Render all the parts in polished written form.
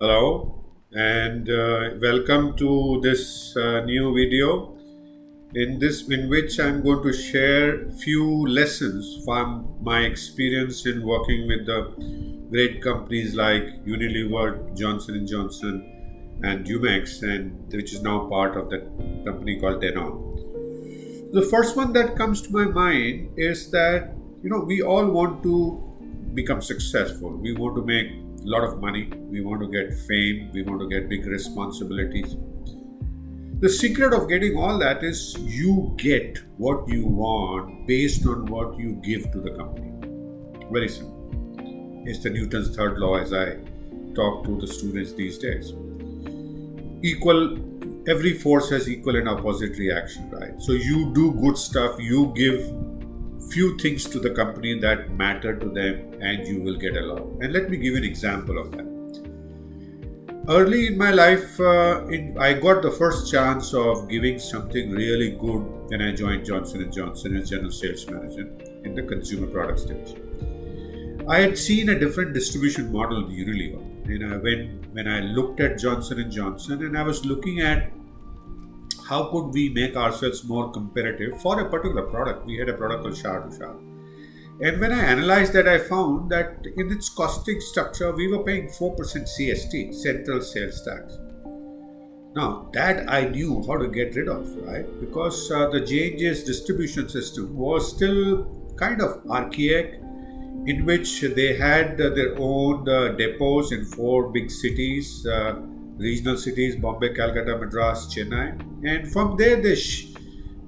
Hello and welcome to this new video in which I'm going to share few lessons from my experience in working with the great companies like Unilever, Johnson and Johnson, and Umex, and which is now part of that company called Denon. The first one that comes to my mind is that we all want to become successful. We want to make a lot of money. We want to get fame. We want to get big responsibilities. The secret of getting all that is you get what you want based on what you give to the company. Very simple. It's the Newton's third law as I talk to the students these days. Every force has equal and opposite reaction, right? So you do good stuff, you give few things to the company that matter to them, and you will get a lot. And let me give you an example of that. Early in my life, I got the first chance of giving something really good when I joined Johnson & Johnson as General Sales Manager in the Consumer Products Division. I had seen a different distribution model in Unilever. When I looked at Johnson & Johnson and I was looking at how could we make ourselves more competitive for a particular product. We had a product called Shower to Shower. And when I analyzed that, I found that in its costing structure, we were paying 4% CST, Central Sales Tax. Now, that I knew how to get rid of, right? Because the J&J's distribution system was still kind of archaic, in which they had their own depots in 4 big cities, regional cities, Bombay, Calcutta, Madras, Chennai. And from there,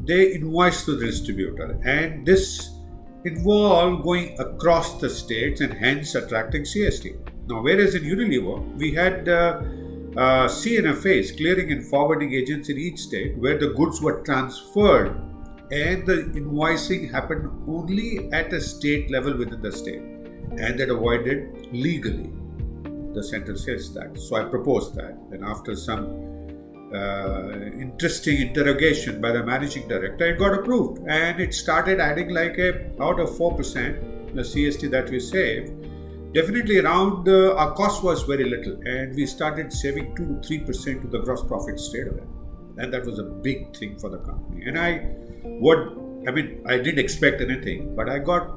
they invoiced to the distributor. And this involved going across the states and hence attracting CST. Now, whereas in Unilever, we had CNFAs, clearing and forwarding agents in each state, where the goods were transferred and the invoicing happened only at a state level within the state, and that avoided legally the central sales tax. So I proposed that, and after some interesting interrogation by the managing director, it got approved, and it started adding out of 4% the CST that we saved. Definitely around our cost was very little, and we started saving 2 to 3% to the gross profit straight away, and that was a big thing for the company. And I didn't expect anything, but I got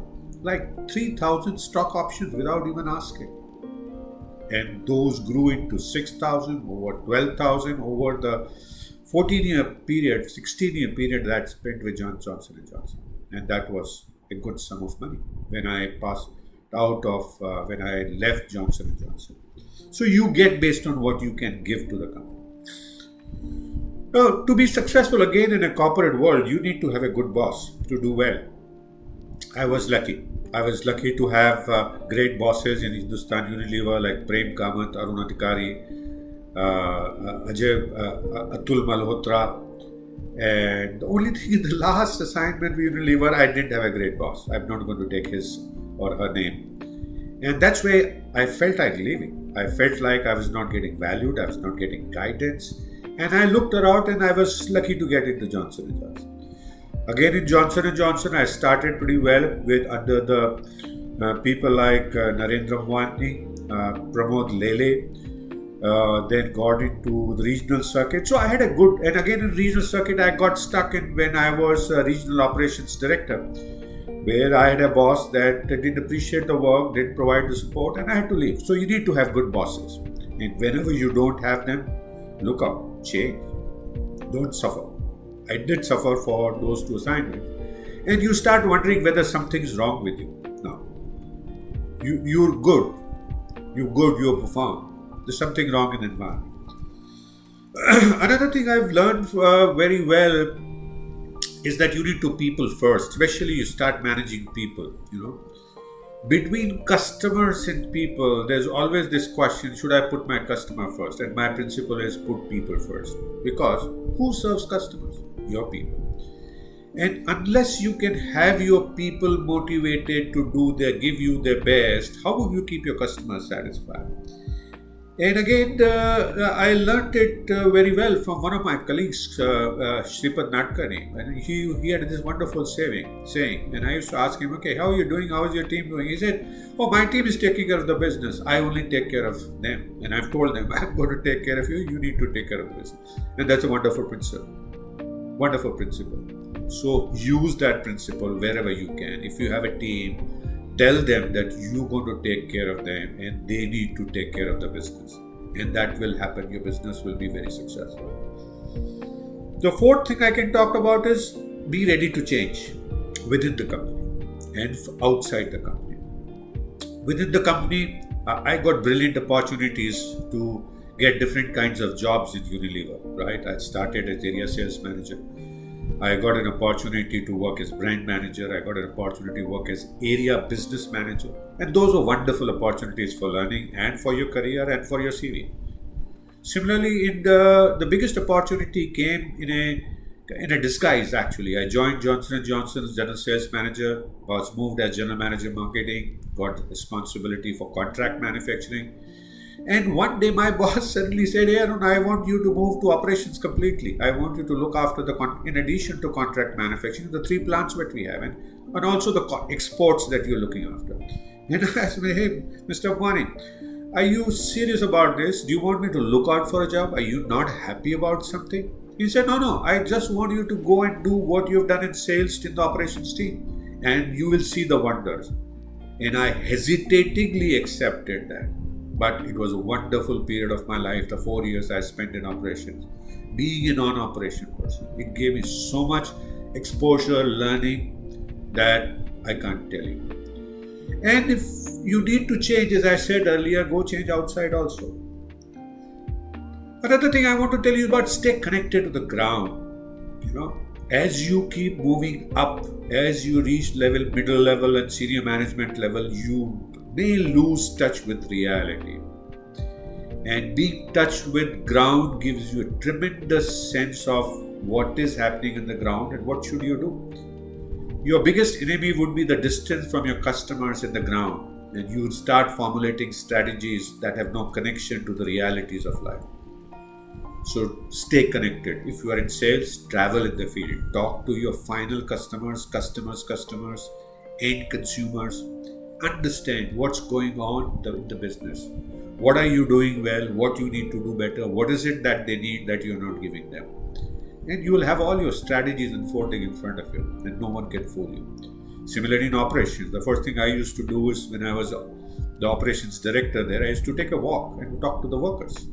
3,000 stock options without even asking. And those grew into 6,000, over 12,000 over the 16-year period that I spent with Johnson & Johnson. And that was a good sum of money when I when I left Johnson & Johnson. So you get based on what you can give to the company. Now, to be successful again in a corporate world, you need to have a good boss to do well. I was lucky. I was lucky to have great bosses in Hindustan Unilever like Prem Kamath, Arun Adhikari, Atul Malhotra. And the only thing in the last assignment with Unilever, I didn't have a great boss. I'm not going to take his or her name. And that's why I felt like leaving. I felt like I was not getting valued. I was not getting guidance. And I looked around and I was lucky to get into Johnson & Johnson. Again, in Johnson & Johnson, I started pretty well under the people like Narendra Mohanty, Pramod Lele, then got into the regional circuit. So I had and again in regional circuit, I got stuck in when I was regional operations director, where I had a boss that didn't appreciate the work, didn't provide the support, and I had to leave. So you need to have good bosses. And whenever you don't have them, look out, change, don't suffer. I did suffer for those 2 assignments. And you start wondering whether something's wrong with you. No. You're good. You perform. There's something wrong in the environment. Another thing I've learned very well is that you need to people first. Especially you start managing people, Between customers and people, there's always this question, should I put my customer first? And my principle is put people first. Because who serves customers? Your people. And unless you can have your people motivated to give you their best, how will you keep your customers satisfied? And again, I learned it very well from one of my colleagues, Shripad Nadkani. And he had this wonderful saying. And I used to ask him, okay, how are you doing? How is your team doing? He said, oh, my team is taking care of the business. I only take care of them. And I've told them, I'm going to take care of you. You need to take care of the business. And that's a wonderful principle. Wonderful principle. So use that principle wherever you can. If you have a team, tell them that you're going to take care of them and they need to take care of the business. And that will happen. Your business will be very successful. The fourth thing I can talk about is be ready to change within the company and outside the company. Within the company, I got brilliant opportunities to get different kinds of jobs in Unilever, right? I started as area sales manager. I got an opportunity to work as brand manager. I got an opportunity to work as area business manager. And those are wonderful opportunities for learning and for your career and for your CV. Similarly, the biggest opportunity came in a disguise, actually. I joined Johnson & Johnson as general sales manager, was moved as general manager marketing, got responsibility for contract manufacturing. And one day my boss suddenly said, hey Arun, I want you to move to operations completely. I want you to look after in addition to contract manufacturing, the 3 plants that we have and also the exports that you're looking after. And I asked me, hey, Mr. Abwani, are you serious about this? Do you want me to look out for a job? Are you not happy about something? He said, no, I just want you to go and do what you've done in sales in the operations team and you will see the wonders. And I hesitatingly accepted that. But it was a wonderful period of my life, the 4 years I spent in operations. Being a non-operation person, it gave me so much exposure, learning that I can't tell you. And if you need to change, as I said earlier, go change outside also. Another thing I want to tell you about, stay connected to the ground. As you keep moving up, as you reach middle level and senior management level, you may lose touch with reality. And being touched with ground gives you a tremendous sense of what is happening in the ground and what should you do. Your biggest enemy would be the distance from your customers in the ground, and you would start formulating strategies that have no connection to the realities of life. So stay connected. If you are in sales, travel in the field. Talk to your final customers, end consumers. Understand what's going on in the business. What are you doing well? What you need to do better? What is it that they need that you're not giving them? And you will have all your strategies unfolding in front of you and no one can fool you. Similarly in operations, the first thing I used to do is when I was the operations director there, I used to take a walk and talk to the workers.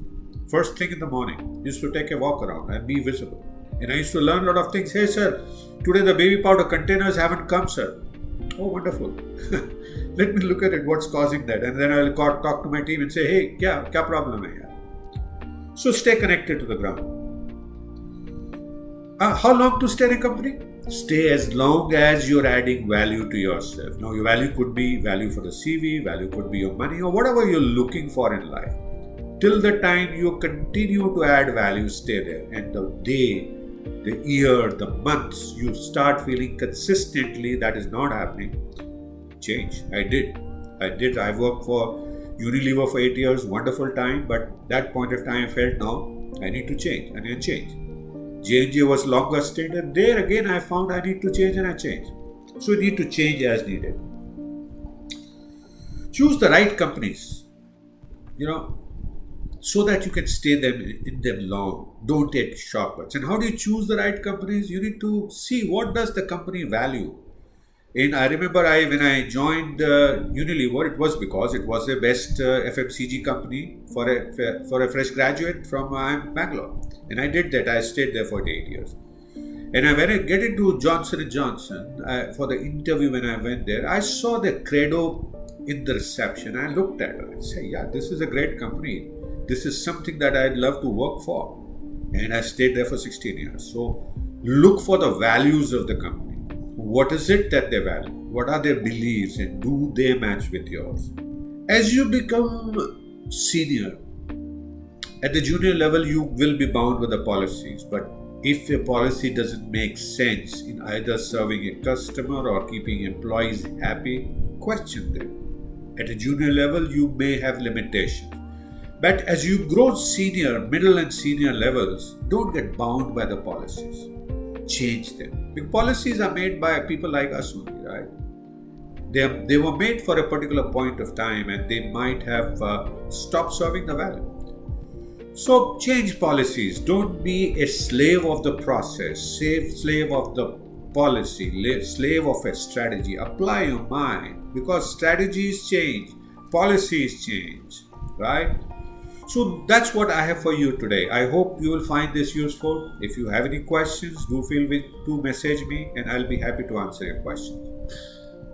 First thing in the morning, I used to take a walk around and be visible. And I used to learn a lot of things. Hey sir, today the baby powder containers haven't come, sir. Oh, wonderful. Let me look at it, what's causing that. And then I'll talk to my team and say, hey, kya problem hai yaar? So stay connected to the ground. How long to stay in a company? Stay as long as you're adding value to yourself. Now, your value could be value for the CV, value could be your money or whatever you're looking for in life. Till the time you continue to add value, stay there. And the day, the year, the months, you start feeling consistently that is not happening, change. I did. I worked for Unilever for 8 years, wonderful time, but that point of time I felt, no, I need to change, and I changed. J&J was longer stint, and there again I found I need to change and I changed. So you need to change as needed. Choose the right companies, so that you can stay in them long. Don't take shortcuts. And how do you choose the right companies? You need to see what does the company value. And I remember when I joined Unilever, it was because it was the best FMCG company for a fresh graduate from IIM Bangalore. And I did that. I stayed there for 8 years. And when I get into Johnson & Johnson, for the interview when I went there, I saw the credo in the reception. I looked at it and said, yeah, this is a great company. This is something that I'd love to work for. And I stayed there for 16 years. So look for the values of the company. What is it that they value? What are their beliefs and do they match with yours? As you become senior, at the junior level, you will be bound with the policies. But if a policy doesn't make sense in either serving a customer or keeping employees happy, question them. At a junior level, you may have limitations. But as you grow senior, middle and senior levels, don't get bound by the policies. Change them. Because policies are made by people like us only, right? They were made for a particular point of time and they might have stopped serving the value. So change policies. Don't be a slave of the process, slave of the policy, slave of a strategy. Apply your mind because strategies change, policies change, right? So that's what I have for you today. I hope you will find this useful. If you have any questions, do feel free to message me and I'll be happy to answer your questions.